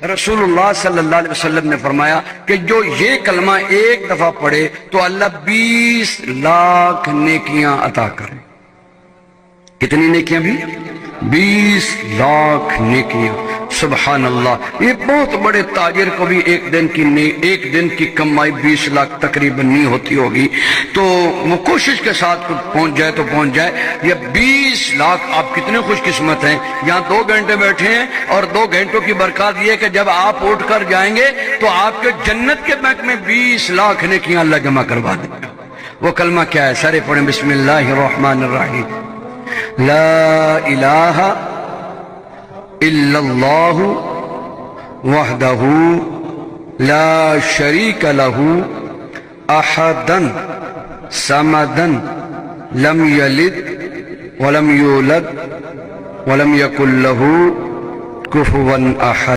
रसूलुल्लाह सल्लल्लाहु अलैहि वसल्लम ने फरमाया कि जो ये कलमा एक दफा पढ़े तो अल्लाह 20 लाख नेकियां अता करे। कितनी नेकियां भी? 20 लाख नेकियां। सुभान अल्लाह। ये बहुत बड़े ताजिर को भी एक दिन की कमाई 20 लाख तकरीबन नहीं होती होगी, तो वो कोशिश के साथ पहुंच जाए तो पहुंच जाए। ये 20 लाख, आप कितने खुशकिस्मत हैं। यहाँ 2 घंटे बैठे हैं और 2 घंटों की बरकत ये कि जब आप उठ कर जाएंगे तो आपके जन्नत के बैंक में 20 लाख नेकियां अल्लाह जमा करवा देगा। वो कलमा क्या है? सारे पढ़ें। बिस्मिल्लाहिर्रहमानिर्रहीम। ला इलाहा इल्लल्लाहु वहदहु ला शरीका लहू अहदन समदन लम यलिद वलम यूलद वलम यकुल लहू कुफुवन अहद।